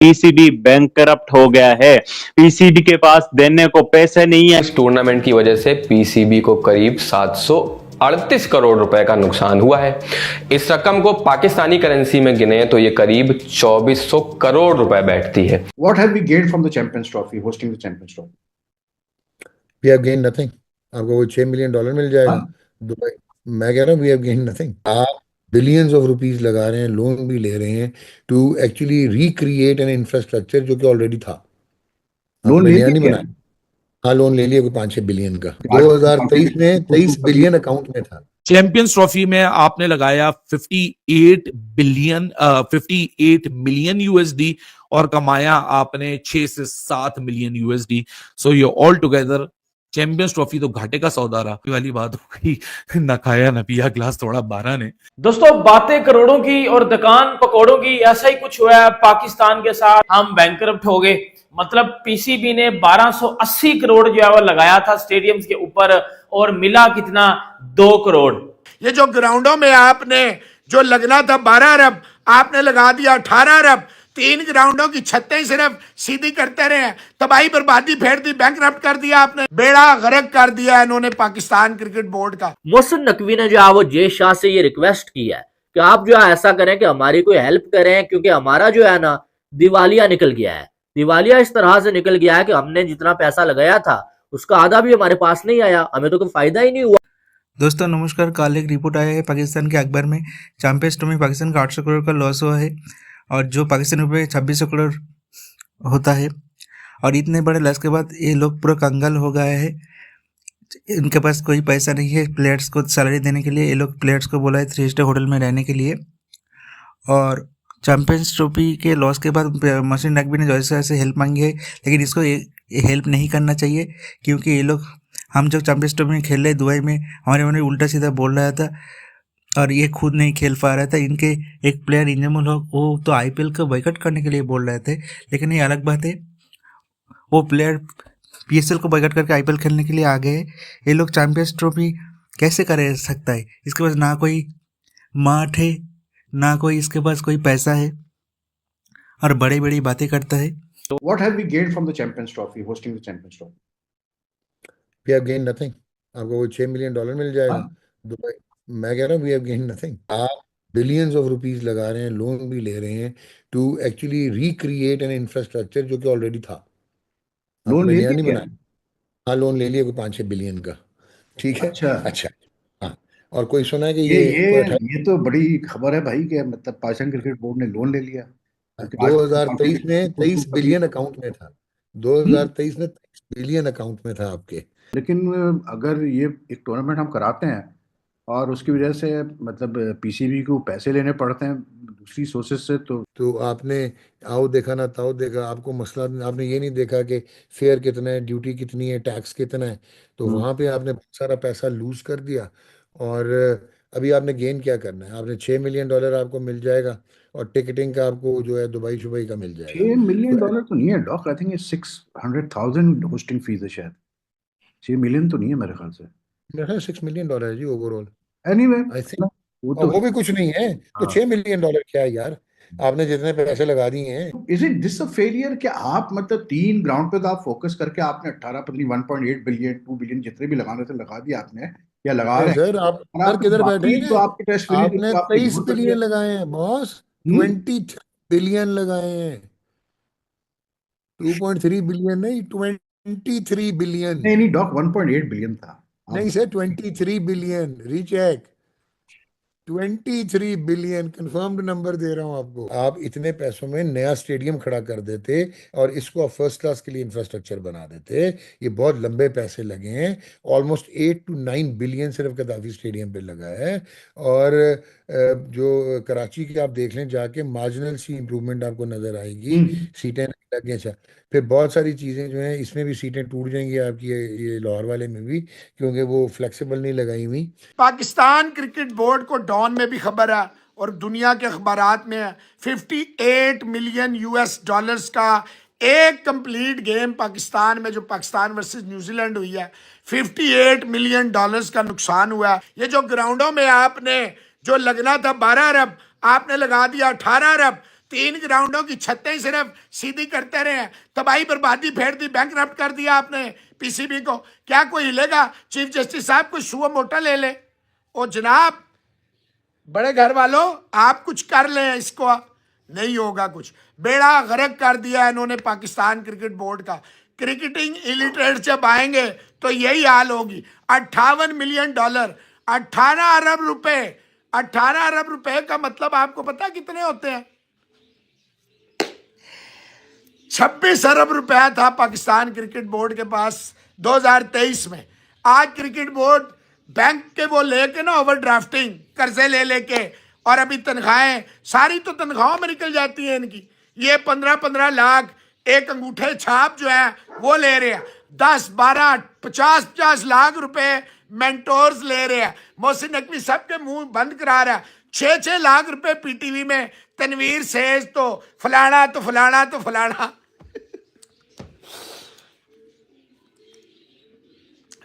PCB bank corrupt हो गया है। पीसीबी के पास देने को पैसे नहीं है। इस टूर्नामेंट की वजह से पीसीबी को करीब 738 करोड़ रुपए का नुकसान हुआ है। इस रकम को पाकिस्तानी करेंसी में गिने तो ये करीब 2400 करोड़ रुपए बैठती है। What have we gained from the Champions Trophy, hosting the Champions Trophy? We have gained nothing. आपको वो $6 मिलियन मिल जाएगा दुबई। मैं कह रहा हूँ वी हैव गेन नथिंग। आप बिलियंस ऑफ रुपीज लगा रहे हैं, लोन भी ले रहे हैं to actually recreate an infrastructure जो कि ऑलरेडी था। लोन ले नया नहीं लिया? बनाया। हाँ, लोन ले लिया कोई 5-6 बिलियन का। 2023 में 23 बिलियन अकाउंट में था। चैंपियंस ट्रॉफी में आपने लगाया 58 मिलियन यूएसडी और कमाया आपने 6 से 7 मिलियन यूएसडी। सो ये ऑल टुगेदर चैंपियंस ट्रॉफी तो घाटे का सौदा रहा वाली बात हो गई। न खाया न पिया, ग्लास थोड़ा 12 ने। दोस्तों, बातें करोड़ों की और दुकान पकौड़ों की। ऐसा ही कुछ हुआ है पाकिस्तान के साथ। हम बैंकरप्ट हो गए। मतलब पीसीबी ने 1280 करोड़ जो है वो लगाया था स्टेडियम्स के ऊपर और मिला कितना? 2 करोड़। ये जो ग्राउंडों में आपने जो लगना था 12 अरब, आपने लगा दिया 18 अरब। 3 ग्राउंडों की छतें सिर्फ सीधी करते रहे, तबाही बर्बादी फेर दी, बैंकरप्ट कर दिया आपने, बेड़ा गर्क कर दिया इन्होंने पाकिस्तान क्रिकेट बोर्ड का। मोहसिन नकवी ने जो है वो जय शाह से ये रिक्वेस्ट की है कि आप जो है ऐसा करें कि हमारी कोई हेल्प करें, क्योंकि हमारा जो है ना दिवालिया निकल गया है। दिवालिया इस तरह से निकल गया है कि हमने जितना पैसा लगाया था उसका आधा भी हमारे पास नहीं आया, हमें तो कोई फायदा ही नहीं हुआ। दोस्तों नमस्कार, कल एक रिपोर्ट आया है पाकिस्तान के अखबार में। चैंपियंस ट्रॉफी में पाकिस्तान का 800 करोड़ का लॉस हुआ है और जो पाकिस्तान रुपये 2600 करोड़ होता है। और इतने बड़े लॉस के बाद ये लोग पूरा कंगाल हो गए हैं। इनके पास कोई पैसा नहीं है प्लेयर्स को सैलरी देने के लिए। ये लोग प्लेयर्स को बोला है 3 स्टार होटल में रहने के लिए। और चैंपियंस ट्रॉफी के लॉस के बाद मोहसिन नकवी ने जैसे ऐसे हेल्प मांगी है, लेकिन इसको हेल्प नहीं करना चाहिए, क्योंकि ये लोग हम जो चैंपियंस ट्रॉफी में खेल रहे दुबई में, हमारे उन्हें उल्टा सीधा बोल रहा था और ये खुद नहीं खेल पा रहा था। इनके एक प्लेयर इंजमुल हक, वो तो आईपीएल को बाइकआउट करने के लिए बोल रहे थे, लेकिन ये अलग बात है। वो प्लेयर पीएसएल को बाइकआउट करके आईपीएल खेलने के लिए आ गए। ये लोग चैंपियंस ट्रॉफी कैसे कर सकता है? इसके पास ना कोई माठ है, ना कोई इसके पास कोई पैसा है और बड़ी बड़ी बातें करता है। What have we gained from the Champions Trophy, hosting the Champions Trophy? We have gained nothing. आपको वो $6 मिलियन मिल जाएगा दुबई। मैं कह रहा हूँ we have gained nothing. आप बिलियंस ऑफ रुपीज लगा रहे हैं, लोन भी ले रहे हैं to actually recreate an infrastructure जो कि ऑलरेडी था। लोन ले नया नहीं लिया? बनाया। हाँ, लोन ले लिया कोई 5-6 बिलियन का। ठीक है। अच्छा। हाँ, और कोई सुना है कि ये तो बड़ी खबर है भाई कि मतलब पाकिस्तान क्रिकेट बोर्ड ने लोन ले लिया। 2023 में 23 बिलियन अकाउंट में था। 2023 में 23 बिलियन अकाउंट में था आपके। लेकिन अगर ये एक टूर्नामेंट हम कराते हैं और उसकी वजह से मतलब पीसीबी को पैसे लेने पड़ते हैं दूसरी सोर्सेस से, तो आपने आओ देखा ना ताओ देखा। आपको मसला आपने ये नहीं देखा कि फेयर कितना है, ड्यूटी कितनी है, टैक्स कितना है। तो वहां पे आपने बहुत सारा पैसा लूज कर दिया। और अभी आपने गेन क्या करना है? आपने $6 मिलियन आपको मिल जाएगा और टिकटिंग का आपको जो है दुबई शुबई का मिल जाएगा। $6 मिलियन तो नहीं है doc. I think 600,000 hosting fees है शायद। 6 मिलियन तो नहीं है मेरे ख्याल से। मेरा ख्याल $6 मिलियन है जी ओवरऑल। एनीवे आई थिंक वो भी कुछ नहीं है तो $6 मिलियन क्या है यार? आपने जितने पैसे लगा दिए हैं। Is it this a failure कि आप मतलब 3 ग्राउंड पे तो आप फोकस करके आपने 18 पता नहीं 1.8 बिलियन 2 बिलियन जितने भी लगाने थे लगा दिया आपने या लगा रहे हैं। सर आप किधर बैठे हैं? तो आपके टेस्ट आपने 23 बिलियन लगाए हैं बॉस। 23 बिलियन लगाए हैं। 2.3 बिलियन नहीं, 23 बिलियन। नहीं डॉक 1.8 बिलियन था। नहीं sir, 23 billion. Recheck 23 billion confirmed number दे रहा हूं आपको। आप इतने पैसों में नया स्टेडियम खड़ा कर देते और इसको आप फर्स्ट क्लास के लिए इंफ्रास्ट्रक्चर बना देते। ये बहुत लंबे पैसे लगे हैं। ऑलमोस्ट 8 to 9 बिलियन सिर्फ गद्दाफी स्टेडियम पे लगा है। और जो कराची के आप देख लें जाके, मार्जिनल सी इंप्रूवमेंट आपको नजर आएगी। सीटें नहीं लगी। अच्छा, फिर बहुत सारी चीजें जो हैं इसमें भी सीटें टूट जाएंगी आपकी, ये लाहौर वाले में भी, क्योंकि वो फ्लेक्सिबल नहीं लगाई हुई। पाकिस्तान क्रिकेट बोर्ड को डॉन में भी खबर है और दुनिया के अखबारात में है। 58 मिलियन US का एक कंप्लीट गेम पाकिस्तान में, जो पाकिस्तान वर्सेस न्यूजीलैंड हुई है, $58 मिलियन का नुकसान हुआ है। ये जो ग्राउंडों में आपने जो लगना था 12 अरब, आपने लगा दिया 18 अरब। 3 ग्राउंडों की छतें सिर्फ सीधी करते रहे हैं, तबाही बर्बादी फेर दी, बैंकरप्ट कर दिया आपने पीसीबी को। क्या कोई हिलेगा? चीफ जस्टिस साहब कोई सुआ मोटा ले ले। ओ जनाब, बड़े घर वालों, आप कुछ कर लें, इसको नहीं होगा कुछ। बेड़ा गर्क कर दिया इन्होंने पाकिस्तान क्रिकेट बोर्ड का। क्रिकेटिंग इलिटरेट जब आएंगे तो यही हाल होगी। $58 मिलियन, 18 अरब रुपए, 18 अरब रुपए का मतलब आपको पता कितने होते हैं? 26 अरब रुपया था पाकिस्तान क्रिकेट बोर्ड के पास 2023 में। आज क्रिकेट बोर्ड बैंक के वो लेके ना ओवरड्राफ्टिंग कर्जे ले लेके, और अभी तनख्वाहें सारी तो तनख्वाहों में निकल जाती हैं इनकी। ये 15-15 लाख एक अंगूठे छाप जो है वो ले रहे हैं, 10-12 50-50 लाख रुपए मेंटोर्स ले रहे हैं। मोहसिन नकवी सबके मुंह बंद करा रहा है। 6-6 लाख रुपए पीटीवी में तनवीर सेज तो फलाना तो फलाना तो फलाना।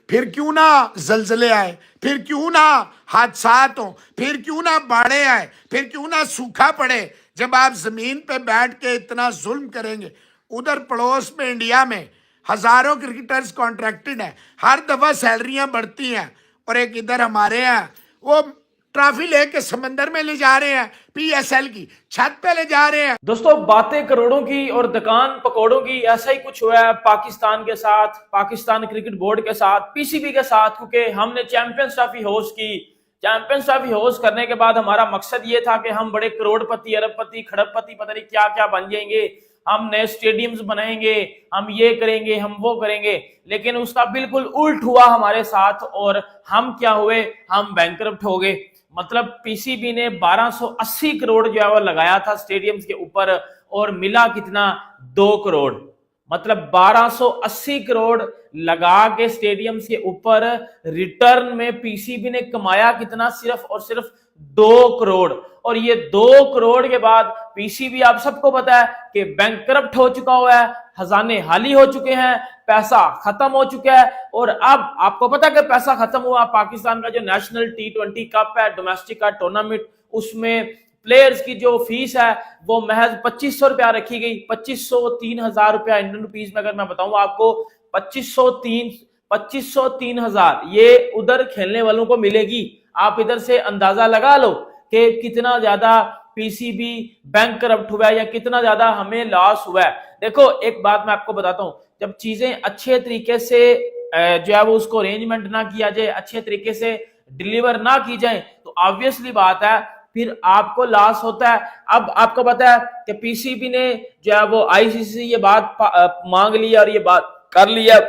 फिर क्यों ना जलजले आए, फिर क्यों ना हादसात हो, फिर क्यों ना बाढ़े आए, फिर क्यों ना सूखा पड़े, जब आप जमीन पे बैठ के इतना जुल्म करेंगे। उधर पड़ोस में इंडिया में हजारों क्रिकेटर्स कॉन्ट्रैक्टेड हैं, हर दफा सैलरियां बढ़ती हैं, और एक इधर हमारे हैं वो ट्रॉफी लेके समंदर में ले जा रहे हैं, पीएसएल की छत पे ले जा रहे हैं। दोस्तों, बातें करोड़ों की और दुकान पकौड़ों की, ऐसा ही कुछ हुआ है पाकिस्तान के साथ, पाकिस्तान क्रिकेट बोर्ड के साथ, पीसीबी के साथ। क्योंकि हमने चैंपियंस ट्रॉफी होस्ट की, चैंपियंस ट्रॉफी होस्ट करने के बाद हमारा मकसद ये था कि हम बड़े करोड़पति, अरबपति, खड़बपति, पता नहीं क्या क्या बन जाएंगे, हम नए स्टेडियम्स बनाएंगे, हम ये करेंगे, हम वो करेंगे। लेकिन उसका बिल्कुल उल्ट हुआ हमारे साथ, और हम क्या हुए, हम बैंकरप्ट हो गए। मतलब पीसीबी ने 1280 करोड़ जो है वो लगाया था स्टेडियम्स के ऊपर, और मिला कितना, 2 करोड़। मतलब 1280 करोड़ लगा के स्टेडियम्स के ऊपर, रिटर्न में पीसीबी ने कमाया कितना, सिर्फ और सिर्फ 2 करोड़। और ये 2 करोड़ के बाद पीसीबी, आप सबको पता है कि बैंकरप्ट हो चुका हुआ है, खजाने खाली हो चुके हैं, पैसा खत्म हो चुका है। और अब आपको पता है कि पैसा खत्म हुआ, पाकिस्तान का जो नेशनल T20 कप है, डोमेस्टिक का टूर्नामेंट, उसमें प्लेयर्स की जो फीस है वो महज 2500 रुपया रखी गई। 2500-3000 रुपया इंडियन रुपीज में अगर मैं बताऊं आपको, 2500-3000 ये उधर खेलने वालों को मिलेगी। आप इधर से अंदाजा लगा लो कि कितना ज्यादा पीसीबी बैंकरप्ट हुआ है, या कितना ज्यादा हमें लॉस हुआ है। देखो, एक बात मैं आपको बताता हूं, जब चीजें अच्छे तरीके से जो है वो उसको अरेंजमेंट ना किया जाए, अच्छे तरीके से डिलीवर ना की जाए, तो ऑब्वियसली बात है फिर आपको लॉस होता है। अब आपको पता है कि पीसीबी ने जो है वो आईसीसी से ये बात मांग ली और ये बात कर लिया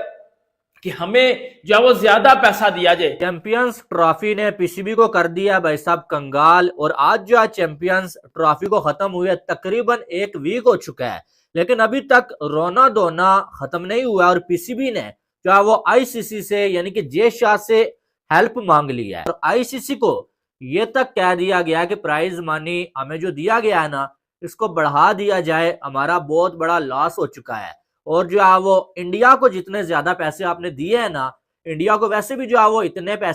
कि हमें जो है वो ज्यादा पैसा दिया जाए। चैंपियंस ट्रॉफी ने पीसीबी को कर दिया भाई साहब कंगाल, और आज जो है चैंपियंस ट्रॉफी को खत्म हुए तकरीबन 1 वीक हो चुका है, लेकिन अभी तक रोना धोना खत्म नहीं हुआ। और पीसीबी ने जो है वो आईसीसी से यानी कि जे शाह से हेल्प मांग ली है, और आईसीसी को ये तक कह दिया गया कि प्राइज मनी हमें जो दिया गया है ना, इसको बढ़ा दिया जाए, हमारा बहुत बड़ा लॉस हो चुका है। और जो है वो इंडिया को जितने ज्यादा पैसे आपने दिए हैं ना, इंडिया को वैसे भी जो है वो इतने पैसे